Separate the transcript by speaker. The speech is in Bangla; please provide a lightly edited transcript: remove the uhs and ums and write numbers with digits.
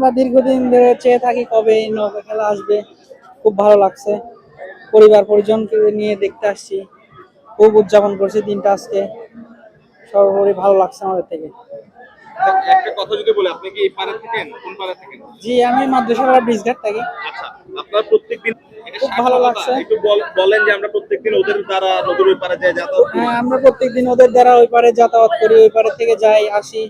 Speaker 1: আমরা দীর্ঘদিন ধরে চেয়ে থাকি কবে এই নৌকা খেলা আসবে। খুব ভালো লাগছে, পরিবার পরিজনকে নিয়ে দেখতে আসছি, খুব উদযাপন করছি দিনটা আজকে। সর্বোপরি ভালো লাগছে আমাদের থেকে।
Speaker 2: একটা কথা যদি বলি, আপনি কি এই পাড়া থাকেন? কোন পাড়া থাকেন?
Speaker 1: জি, আমি মাদ্রাসাপাড়া ব্রিজঘাট থাকি।
Speaker 2: আচ্ছা, আপনারা প্রত্যেকদিন এটা
Speaker 1: খুব ভালো
Speaker 2: সার্থকতা
Speaker 1: লাগছে।
Speaker 2: একটু বলেন যে আমরা প্রত্যেকদিন ওদের দ্বারা নদীর ওই পাড়ে যাই যাতায়াত করি।
Speaker 1: হ্যাঁ, আমরা প্রত্যেকদিন ওদের দ্বারা ওই পারে যাতায়াত করি, ওই পারে থেকে যাই আসি।